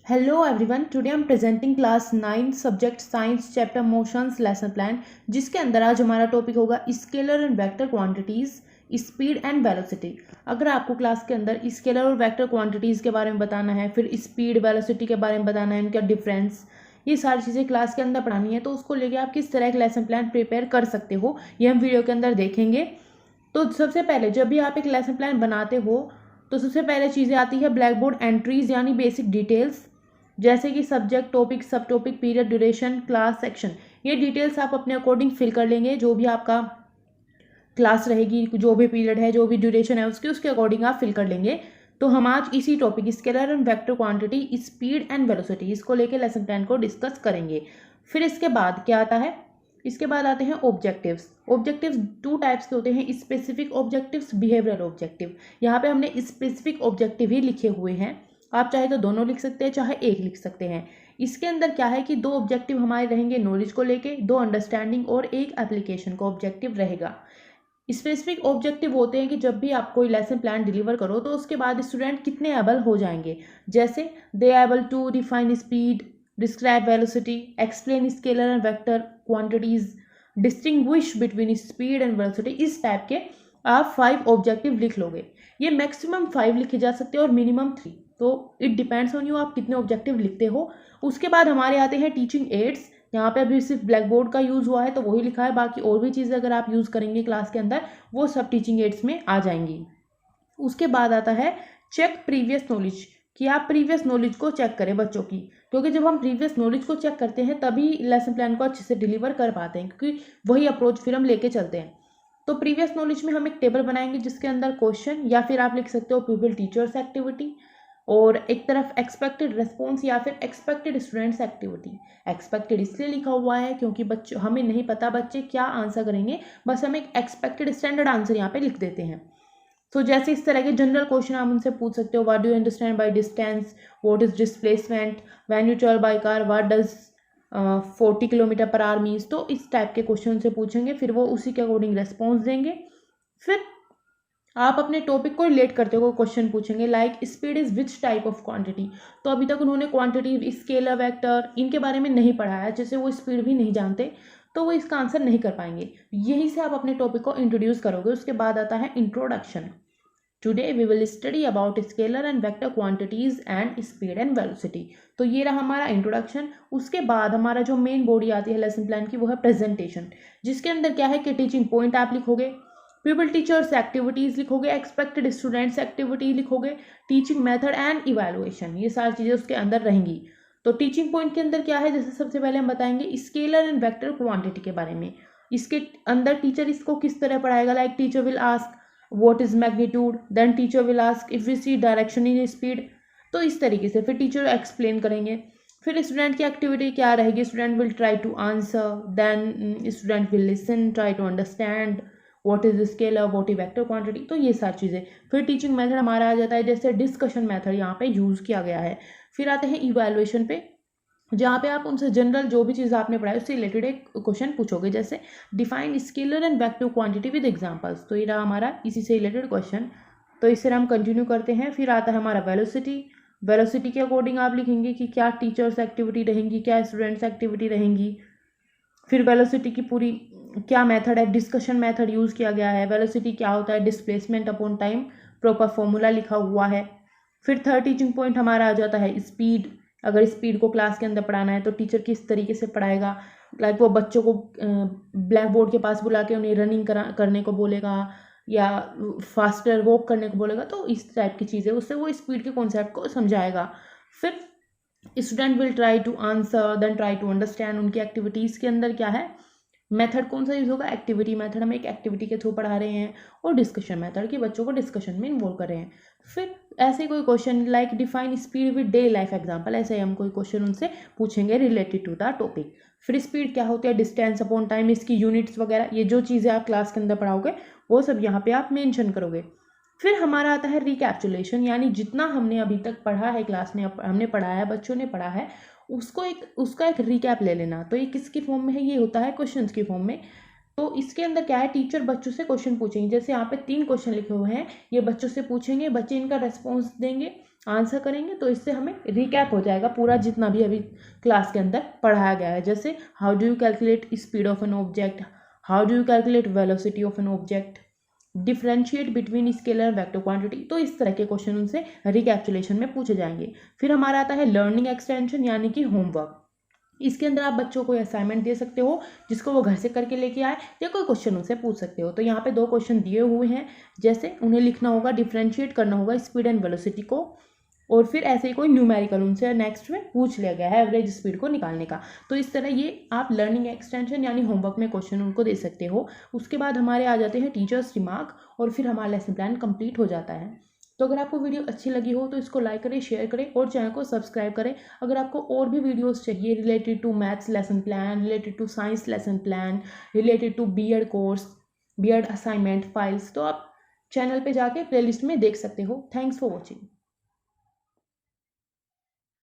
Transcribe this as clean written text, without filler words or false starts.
Hello everyone, today I'm presenting class 9 subject science chapter motions lesson plan जिसके अंदर आज हमारा टॉपिक होगा scalar and vector quantities speed and velocity. अगर आपको क्लास के अंदर स्केलर और वेक्टर क्वांटिटीज के बारे में बताना है, फिर स्पीड वेलोसिटी के बारे में बताना है, उनका डिफरेंस, ये सारी चीज़ें क्लास के अंदर पढ़ानी है, तो उसको लेके आप किस तरह का लेसन प्लान प्रिपेयर कर सकते हो ये हम वीडियो के अंदर देखेंगे। तो सबसे पहले जब भी आप एक लेसन प्लान बनाते हो तो सबसे पहले चीज़ें आती है ब्लैक बोर्ड एंट्रीज यानी बेसिक डिटेल्स, जैसे कि सब्जेक्ट, टॉपिक, सब topic, period, duration, class, section. ये डिटेल्स आप अपने अकॉर्डिंग फिल कर लेंगे। जो भी आपका क्लास रहेगी, जो भी पीरियड है, जो भी ड्यूरेशन है उसके अकॉर्डिंग आप फिल कर लेंगे। तो हम आज इसी topic scalar and vector quantity speed and velocity इसको लेके लेसन प्लान को डिस्कस करेंगे। फिर इसके बाद क्या आता है, इसके बाद आते हैं ऑब्जेक्टिव्स। ऑब्जेक्टिव्स टू टाइप्स के होते हैं, स्पेसिफिक ऑब्जेक्टिव्स, बिहेवियरल ऑब्जेक्टिव। यहाँ पे हमने स्पेसिफिक ऑब्जेक्टिव ही लिखे हुए हैं, आप चाहे तो दोनों लिख सकते हैं, चाहे एक लिख सकते हैं। इसके अंदर क्या है कि दो ऑब्जेक्टिव हमारे रहेंगे नॉलेज को लेके, दो अंडरस्टैंडिंग और एक एप्लीकेशन का ऑब्जेक्टिव रहेगा। स्पेसिफिक ऑब्जेक्टिव होते हैं कि जब भी आप कोई लेसन प्लान डिलीवर करो तो उसके बाद स्टूडेंट कितने एबल हो जाएंगे, जैसे they able to define speed, describe velocity, explain scalar and vector quantities, distinguish between speed and velocity. इस टाइप के आप 5 ऑब्जेक्टिव लिख लोगे। ये मैक्सिमम 5 लिखे जा सकते हैं और मिनिमम 3, तो इट डिपेंड्स ऑन यू आप कितने ऑब्जेक्टिव लिखते हो। उसके बाद हमारे आते हैं टीचिंग एड्स। यहाँ पे अभी सिर्फ ब्लैक बोर्ड का यूज़ हुआ है तो वही लिखा है, बाकी और भी चीज़ें अगर आप यूज़ करेंगे क्लास के अंदर वो सब टीचिंग एड्स में आ जाएंगी। उसके बाद आता है चेक प्रीवियस नॉलेज, कि आप प्रीवियस नॉलेज को चेक करें बच्चों की, क्योंकि जब हम प्रीवियस नॉलेज को चेक करते हैं तभी लेसन प्लान को अच्छे से डिलीवर कर पाते हैं, क्योंकि वही अप्रोच फिर हम लेके चलते हैं। तो प्रीवियस नॉलेज में हम एक टेबल बनाएंगे जिसके अंदर क्वेश्चन, या फिर आप लिख सकते हो पीपल टीचर्स एक्टिविटी, और एक तरफ एक्सपेक्टेड रिस्पॉन्स या फिर एक्सपेक्टेड स्टूडेंट्स एक्टिविटी। एक्सपेक्टेड इसलिए लिखा हुआ है क्योंकि बच्चे, हमें नहीं पता बच्चे क्या आंसर करेंगे, बस हम एक एक्सपेक्टेड स्टैंडर्ड आंसर यहाँ पे लिख देते हैं। तो जैसे इस तरह के जनरल क्वेश्चन आप उनसे पूछ सकते हो, what do you understand by distance, what is displacement, when you travel by car, what does 40 kilometre per hour means. तो इस टाइप के क्वेश्चन से पूछेंगे, फिर वो उसी के अकॉर्डिंग रेस्पॉन्स देंगे। फिर आप अपने टॉपिक को रिलेट करते हुए क्वेश्चन पूछेंगे, like speed is which type of quantity. तो अभी तक उन्होंने क्वांटिटी, स्केलर, वेक्टर इनके बारे में नहीं पढ़ाया, जैसे वो स्पीड भी नहीं जानते तो वो इसका आंसर नहीं कर पाएंगे। यहीं से आप अपने टॉपिक को इंट्रोड्यूस करोगे। उसके बाद आता है introduction. Today we will study about scalar and vector quantities and speed and velocity. तो ये रहा हमारा इंट्रोडक्शन। उसके बाद हमारा जो मेन बॉडी आती है लेसन प्लान की वो है प्रेजेंटेशन, जिसके अंदर क्या है कि टीचिंग पॉइंट आप लिखोगे, पीपल टीचर्स एक्टिविटीज लिखोगे, एक्सपेक्टेड स्टूडेंट्स एक्टिविटी लिखोगे, टीचिंग मेथड एंड इवैल्यूएशन, ये सारी चीज़ें उसके अंदर रहेंगी। तो टीचिंग पॉइंट के अंदर क्या है, जैसे सबसे पहले हम बताएंगे स्केलर एंड वेक्टर क्वांटिटी के बारे में। इसके अंदर टीचर इसको किस तरह पढ़ाएगा, like teacher will ask what is magnitude, then teacher will ask if we see direction in speed. तो इस तरीके से फिर टीचर एक्सप्लेन करेंगे। फिर स्टूडेंट की एक्टिविटी क्या रहेगी, student will try to answer, then student will listen, try to understand what is scalar, what is vector quantity. तो ये सारी चीज़ें। फिर टीचिंग मेथड हमारा आ जाता है, जैसे डिस्कशन मेथड यहाँ पे यूज़ किया गया है। फिर आते हैं इवैल्यूएशन पे, जहाँ पे आप उनसे जनरल जो भी चीज़ आपने पढ़ाई उससे रिलेटेड एक क्वेश्चन पूछोगे, जैसे define scalar and vector quantity with examples. तो ये रहा हमारा इसी से रिलेटेड क्वेश्चन। तो इससे हम कंटिन्यू करते हैं। फिर आता है हमारा वेलोसिटी। वेलोसिटी के अकॉर्डिंग आप लिखेंगे कि क्या टीचर्स एक्टिविटी रहेंगी, क्या स्टूडेंट्स एक्टिविटी रहेंगी। फिर वेलोसिटी की पूरी क्या मेथड है, डिस्कशन मेथड यूज़ किया गया है। वेलोसिटी क्या होता है, displacement upon time, proper formula लिखा हुआ है। फिर थर्ड टीचिंग पॉइंट हमारा आ जाता है स्पीड। अगर स्पीड को क्लास के अंदर पढ़ाना है तो टीचर किस तरीके से पढ़ाएगा, लाइक वो बच्चों को ब्लैक बोर्ड के पास बुला के उन्हें रनिंग करने को बोलेगा या फास्टर वॉक करने को बोलेगा। तो इस टाइप की चीज़ें, उससे वो स्पीड के कॉन्सेप्ट को समझाएगा। फिर student will try to answer, then try to understand. उनकी एक्टिविटीज़ के अंदर क्या है, मेथड कौन सा यूज़ होगा, एक्टिविटी मेथड, हम एक एक्टिविटी के थ्रू पढ़ा रहे हैं। और डिस्कशन मेथड कि बच्चों को डिस्कशन में इन्वॉल्व कर रहे हैं। फिर ऐसे कोई question like define speed with day life example, ऐसे हम कोई क्वेश्चन उनसे पूछेंगे रिलेटेड टू द टॉपिक। फिर स्पीड क्या होती है, डिस्टेंस अपॉन टाइम, इसकी यूनिट्स वगैरह, ये जो चीज़ें आप क्लास के अंदर पढ़ाओगे वो सब यहाँ पे आप मेंशन करोगे। फिर हमारा आता है रिकैप्चुलेशन, यानी जितना हमने अभी तक पढ़ा है क्लास में, हमने पढ़ाया है, बच्चों ने पढ़ा है, उसका एक रिकैप ले लेना। तो ये किसकी फॉर्म में है, ये होता है क्वेश्चंस की फॉर्म में। तो इसके अंदर क्या है, टीचर बच्चों से क्वेश्चन पूछेंगे। जैसे यहाँ पे 3 क्वेश्चन लिखे हुए हैं, ये बच्चों से पूछेंगे, बच्चे इनका रेस्पॉन्स देंगे आंसर करेंगे तो इससे हमें रिकैप हो जाएगा पूरा जितना भी अभी क्लास के अंदर पढ़ाया गया है। जैसे how do you calculate speed of an object, how do you calculate velocity of an object, differentiate between scalar and vector quantity. तो इस तरह के क्वेश्चन उनसे रिकैप्चुलेशन में पूछे जाएंगे। फिर हमारा आता है लर्निंग एक्सटेंशन यानी कि होमवर्क। इसके अंदर आप बच्चों को असाइनमेंट दे सकते हो जिसको वो घर से करके लेके आए, या कोई क्वेश्चन उनसे पूछ सकते हो। तो यहाँ पे 2 क्वेश्चन दिए हुए हैं, जैसे उन्हें लिखना होगा, डिफ्रेंशिएट करना होगा स्पीड एंड वेलोसिटी को, और फिर ऐसे ही कोई न्यूमेरिकल उनसे नेक्स्ट में पूछ लिया गया है एवरेज स्पीड को निकालने का। तो इस तरह ये आप लर्निंग एक्सटेंशन यानी होमवर्क में क्वेश्चन उनको दे सकते हो। उसके बाद हमारे आ जाते हैं टीचर्स रिमार्क, और फिर हमारा लेसन प्लान कंप्लीट हो जाता है। तो अगर आपको वीडियो अच्छी लगी हो तो इसको लाइक करें, शेयर करें और चैनल को सब्सक्राइब करें। अगर आपको और भी वीडियोस चाहिए related to maths lesson plan, related to science lesson plan, related to BEd course, BEd assignment files, तो आप चैनल पे जाके प्लेलिस्ट में देख सकते हो। Thanks for watching.